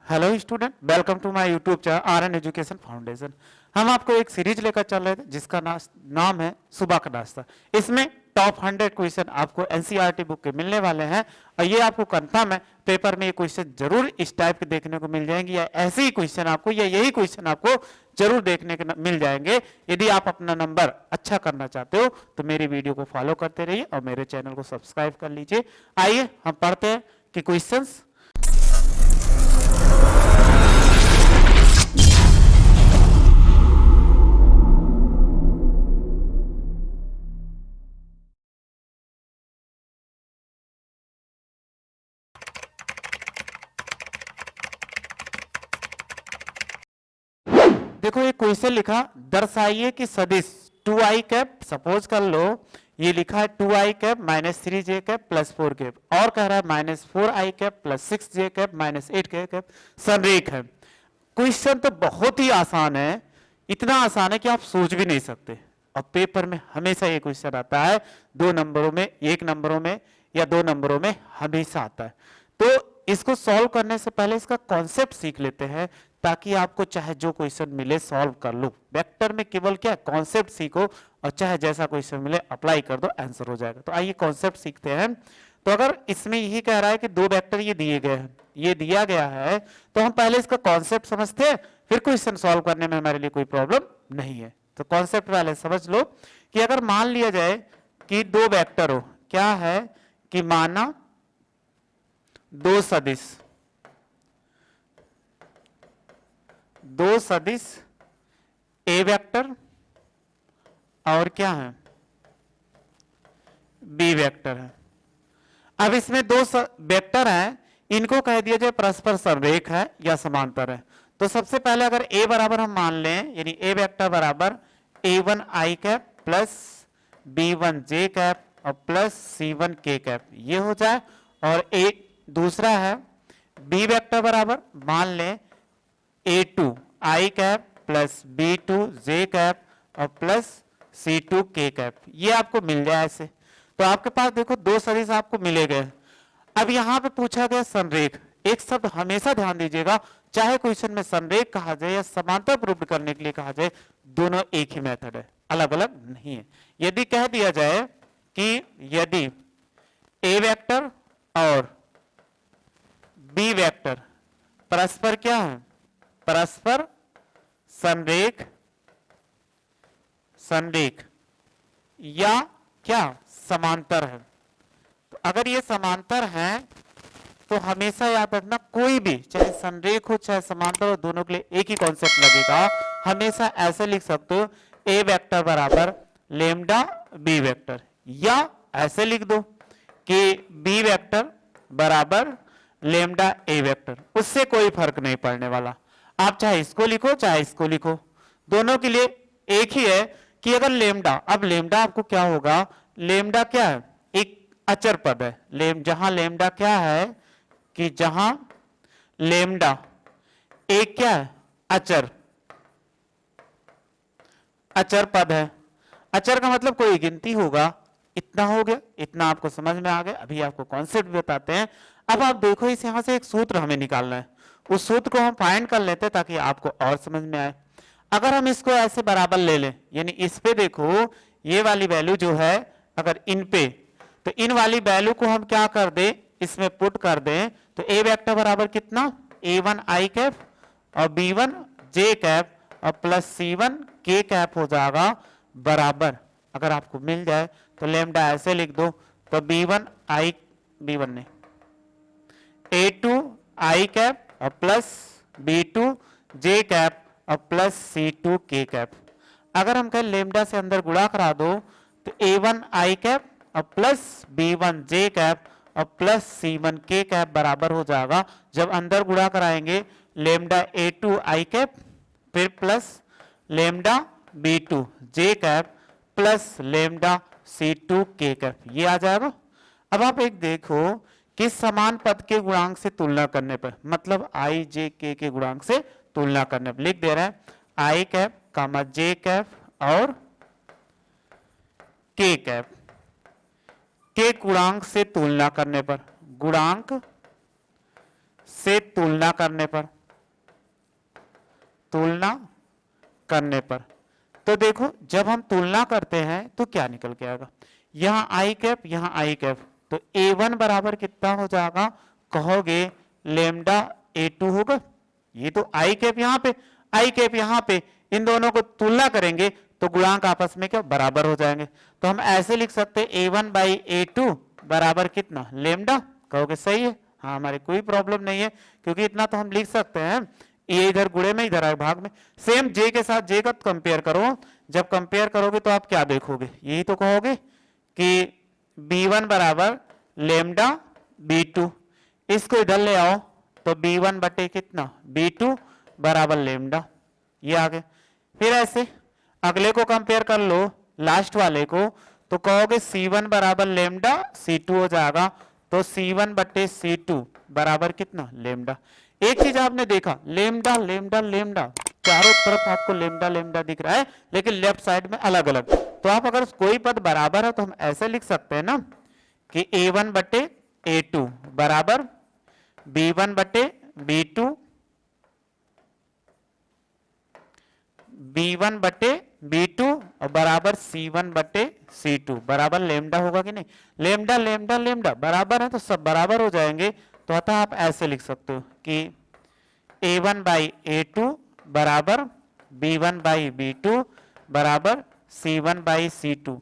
Hello student, welcome to my YouTube channel R N education foundation. हम आपको एक series लेकर चल रहे थे जिसका नाम है सुबह का नाश्ता। इसमें टॉप 100 क्वेश्चन आपको एनसीईआरटी बुक के मिलने वाले हैं और ये आपको कंफर्म है पेपर में ये क्वेश्चन जरूर इस टाइप के देखने को मिल जाएंगे या ऐसे ही क्वेश्चन आपको या यही क्वेश्चन आपको जरूर देखने को मिल जाएंगे। यदि आप अपना नंबर अच्छा करना चाहते हो तो मेरी वीडियो को फॉलो करते रहिए और मेरे चैनल को सब्सक्राइब कर लीजिए। आइए हम पढ़ते हैं कि क्वेश्चन। देखो ये क्वेश्चन लिखा, दर्शाइए कि सदिश 2i कैप, सपोज कर लो ये लिखा है 2i cap minus 3j cap plus 4 cap, और कह रहा है minus 4i cap plus 6j cap minus 8k cap संरेख है। क्वेश्चन तो बहुत ही आसान है, इतना आसान है कि आप सोच भी नहीं सकते। और पेपर में हमेशा ये क्वेश्चन आता है 2 नंबरों में, 1 नंबरों में या 2 नंबरों में हमेशा आता है। तो इसको सॉल्व करने से पहले इसका कॉन्सेप्ट सीख लेते हैं ताकि आपको चाहे जो क्वेश्चन मिले सॉल्व कर लो। वेक्टर में केवल क्या कॉन्सेप्ट सीखो और चाहे जैसा क्वेश्चन मिले अप्लाई कर दो, आंसर हो जाएगा। तो आइए कॉन्सेप्ट सीखते हैं। तो अगर इसमें यही कह रहा है कि 2 वेक्टर ये दिए गए हैं, ये दिया गया है, तो हम पहले इसका कॉन्सेप्ट समझते हैं, फिर क्वेश्चन सॉल्व करने में हमारे लिए कोई प्रॉब्लम नहीं है। तो कॉन्सेप्ट पहले समझ लो कि अगर मान लिया जाए कि 2 वेक्टर हो, क्या है कि माना 2 सदिश, 2 सदिश ए वेक्टर और क्या है बी वेक्टर है। अब इसमें 2 वेक्टर हैं, इनको कह दिया जाए परस्पर संरेख है या समांतर है। तो सबसे पहले अगर ए बराबर हम मान लें, यानी ए वेक्टर बराबर a1i cap plus b1j cap और प्लस c1k कैप, ये हो जाए। और एक दूसरा है बी वेक्टर बराबर मान लें a2i cap plus b2j cap और प्लस c2k कैप, ये आपको मिल जाए ऐसे। तो आपके पास देखो 2 सदिश आपको मिले गए। अब यहां पे पूछा गया संरेख। एक शब्द हमेशा ध्यान दीजिएगा, चाहे क्वेश्चन में संरेख कहा जाए या समांतर प्रूफ करने के लिए कहा जाए, दोनों एक ही मेथड है, अलग अलग नहीं है। यदि कह दिया जाए कि यदि ए वेक्टर और बी वेक्टर परस्पर क्या है, परस्पर संरेख, संरेख या क्या समांतर है। तो अगर ये समांतर है तो हमेशा याद रखना, कोई भी चाहे संरेख हो चाहे समांतर हो, दोनों के लिए एक ही कॉन्सेप्ट लगेगा। हमेशा ऐसे लिख सकते हो ए वेक्टर बराबर लेमडा बी वेक्टर, या ऐसे लिख दो कि बी वेक्टर बराबर लेमडा ए वेक्टर, उससे कोई फर्क नहीं पड़ने वाला। आप चाहे इसको लिखो चाहे इसको लिखो, दोनों के लिए एक ही है कि अगर लेमडा, अब लेमडा आपको क्या होगा, लेमडा क्या है, एक अचर पद है। जहां लेमडा क्या है कि जहां लेमडा एक क्या है अचर, अचर पद है। अचर का मतलब कोई गिनती होगा। इतना हो गया, इतना आपको समझ में आ गया। अभी आपको कॉन्सेप्ट बताते हैं। अब आप देखो इस यहां से एक सूत्र हमें निकालना है, उस सूत्र को हम फाइंड कर लेते हैं ताकि आपको और समझ में आए। अगर हम इसको ऐसे बराबर ले लें, यानी इस पे देखो ये वाली वैल्यू जो है, अगर इन पे, तो इन वाली वैल्यू को हम क्या कर दें, इसमें पुट कर दें, तो ए वेक्टर बराबर कितना a1i कैप और b1j कैप और प्लस c1k कैप हो जाएगा बराबर, अगर आपको मिल जाए तो लेमडा ऐसे लिख दो, तो b1 ने a2i कैप और प्लस b2j कैप और प्लस c2k कैप। अगर हम कहें लेमडा से अंदर गुणा करा दो तो a1i कैप और प्लस b1j कैप और प्लस c1k कैप बराबर हो जाएगा, जब अंदर गुणा कराएंगे लेमडा a2i कैप फिर plus lambda b2j cap plus lambda c2k cap, ये आ जाएगा। अब आप एक देखो कि समान पद के गुणांक से तुलना करने पर, मतलब i j k के गुणांक से तुलना करने पर लिख दे रहा है i cap comma j cap और k कैप के गुणांक से तुलना करने पर, गुणांक से तुलना करने पर, तुलना करने पर, तो देखो जब हम तुलना करते हैं तो क्या निकल के आएगा, यहां आई कैप यहां आई कैप, तो A1 बराबर कितना हो जाएगा, कहोगे लेमडा A2 होगा। ये तो आई कैप यहां पे आई कैप यहां पे, इन दोनों को तुलना करेंगे तो गुणांक आपस में क्या बराबर हो जाएंगे। तो हम ऐसे लिख सकते हैं A1 बाई A2 बराबर कितना लेमडा, कहोगे सही है, हाँ हमारे कोई प्रॉब्लम नहीं है, क्योंकि इतना तो हम लिख सकते हैं, ये इधर गुणे में इधर भाग में। सेम जे के साथ जे का कंपेयर करो, जब कंपेयर करोगे तो आप क्या देखोगे, यही तो कहोगे कि B1 बराबर लेमडा B2, इसको इधर ले आओ तो B1 बटे कितना B2 बराबर लेमडा, ये आ गए। फिर ऐसे अगले को कंपेयर कर लो, लास्ट वाले को, तो कहोगे C1 बराबर लेमडा C2 हो जाएगा, तो C1 बटे C2 बराबर कितना लेमडा। एक चीज आपने देखा, लेमडा लेमडा लेमडा, चारों तरफ आपको लेमडा लेमडा दिख रहा है, लेकिन लेफ्ट साइड में अलग अलग। तो आप अगर कोई पद बराबर है तो हम ऐसे लिख सकते हैं ना कि A1 बटे A2 बराबर B1 बटे B2, B1 बटे B2 और बराबर C1 बटे C2 बराबर लेमडा होगा कि नहीं, लेमडा लेमडा लेमडा बराबर है तो सब बराबर हो जाएंगे। तो अतः आप ऐसे लिख सकते हो कि A1 बाई A2 बराबर B1 बाई B2 बराबर C1 बाई C2।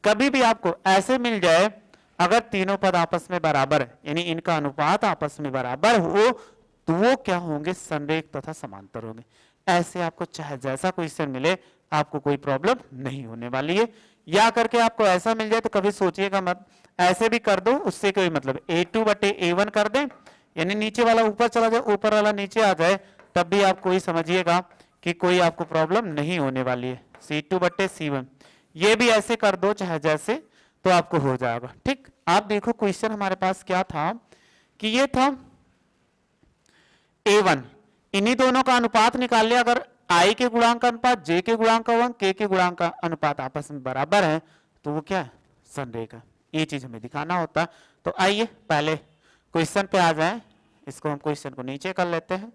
कभी भी आपको ऐसे मिल जाए, अगर तीनों पद आपस में बराबर है, यानी इनका अनुपात आपस में बराबर हो, तो वो क्या होंगे, संरेख तथा समांतर होंगे। ऐसे आपको चाहे जैसा क्वेश्चन मिले, आपको कोई प्रॉब्लम नहीं होने वाली है। या करके आपको ऐसा मिल जाए तो कभी सोचिएगा मत, ऐसे भी कर दो, उससे कोई मतलब A2 बटे A1 कर दें, यानी नीचे वाला ऊपर चला जाए ऊपर वाला नीचे आ जाए, तब भी आप कोई समझिएगा कि कोई आपको प्रॉब्लम नहीं होने वाली है। C2 बटे C1 ये भी ऐसे कर दो चाहे जैसे, तो आपको हो जाएगा। ठीक, आप देखो क्वेश्चन हमारे पास क्या था कि ये था A1, इन्हीं दोनों का अनुपात निकाल लिया, अगर I के गुणांक का अनुपात J के गुणांक का K के गुणांक का अनुपात आपस में बराबर है तो वो क्या है, संरेख है। ये चीज हमें दिखाना होता है। तो आइए पहले क्वेश्चन पे आ जाएं, इसको हम क्वेश्चन को नीचे कर लेते हैं।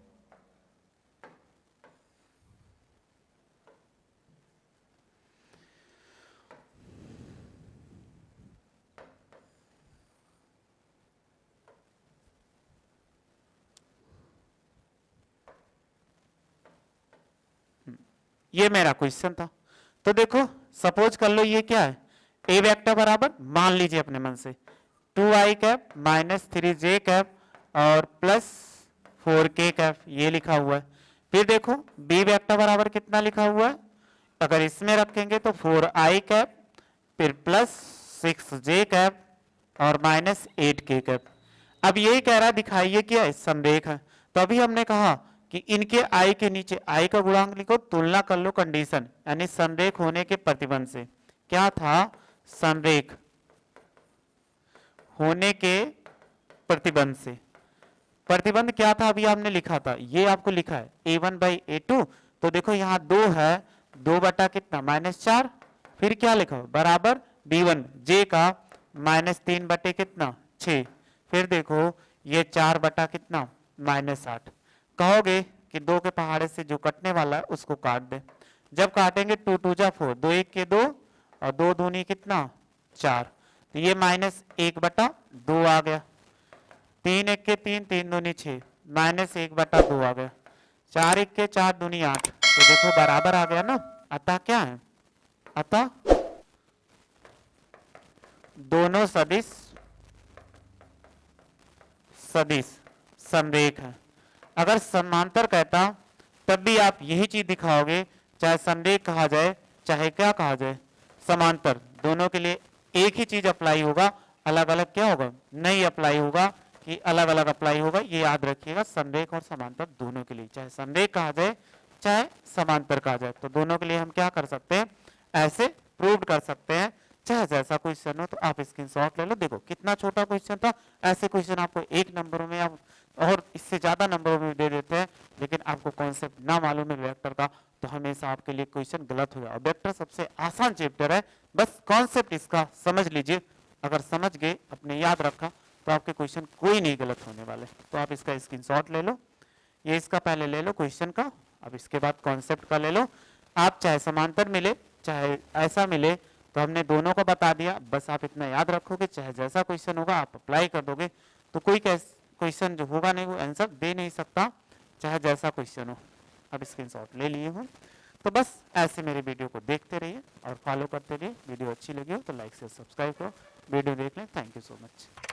ये मेरा क्वेश्चन था। तो देखो सपोज कर लो ये क्या है, ए वेक्टर बराबर, मान लीजिए अपने मन से 2i cap minus 3j cap और प्लस 4k कैप, ये लिखा हुआ है। फिर देखो बी वेक्टर बराबर कितना लिखा हुआ है, अगर इसमें रखेंगे तो 4i कैप फिर प्लस 6j कैप और माइनस 8k कैप। अब यही कह रहा दिखाइए क्या संरेख है। तो अभी हमने कहा कि इनके आई के नीचे आई का गुणांक लिखो, तुलना कर लो कंडीशन, यानी संरेख होने के प्रतिबंध से। क्या था, संरेख होने के प्रतिबंध से। प्रतिबंध क्या था अभी आपने लिखा था, ये आपको लिखा है A1 बाई A2। तो देखो यहाँ 2 है, 2 बटा कितना -4, फिर क्या लिखा बराबर B1 J का -3 बटे कितना 6, फिर देखो ये 4 बटा कितना -8। कहोगे कि 2 के पहाड़े से जो कटने वाला है उसको काट दे। जब काटेंगे 2 2 जा 4, 2 1 के 2 और 2 दूनी कितना 4, तो ये -1 बटा 2 आ गया। 3 1 के 3, 3 दूनी 6, -1 बटा 2 आ गया। 4 1 के 4 दूनी 8, तो देखो बराबर आ गया ना। अतः क्या है, अतः दोनों सदिश संरेख है। अगर समांतर कहता तब भी आप यही चीज दिखाओगे, चाहे संरेख कहा जाए चाहे क्या कहा जाए, समांतर, दोनों के लिए एक ही चीज अप्लाई होगा, अलग अलग क्या होगा नहीं अप्लाई होगा, कि अलग अलग अप्लाई होगा। ये याद रखिएगा, संरेख और समांतर दोनों के लिए, चाहे संरेख कहा जाए चाहे समांतर कहा जाए, तो दोनों के लिए हम क्या कर सकते हैं, ऐसे प्रूव कर सकते हैं। चाहे जैसा क्वेश्चन हो तो आप स्क्रीनशॉट ले लो। देखो कितना छोटा क्वेश्चन था, ऐसे क्वेश्चन आपको 1 नंबर में और इससे ज्यादा नंबरों में दे देते हैं, लेकिन आपको कॉन्सेप्ट ना मालूम है वेक्टर का, तो हमेशा आपके लिए क्वेश्चन गलत होगा। वेक्टर सबसे आसान चैप्टर है, बस कॉन्सेप्ट इसका समझ लीजिए। अगर समझ गए, अपने याद रखा, तो आपके क्वेश्चन कोई नहीं गलत होने वाले। तो आप इसका स्क्रीनशॉट ले लो, ये इसका पहले ले लो क्वेश्चन का, अब इसके बाद कॉन्सेप्ट का ले लो। आप चाहे समांतर मिले चाहे ऐसा मिले, तो हमने दोनों को बता दिया, बस आप इतना याद रखोगे चाहे जैसा क्वेश्चन होगा आप अप्लाई कर दोगे, तो कोई क्वेश्चन जो होगा नहीं वो आंसर दे नहीं सकता, चाहे जैसा क्वेश्चन हो। अब स्क्रीनशॉट ले लिए हो, तो बस ऐसे मेरे वीडियो को देखते रहिए और फॉलो करते रहिए। वीडियो अच्छी लगी हो तो लाइक से सब्सक्राइब करो, वीडियो देख लें। Thank you so much.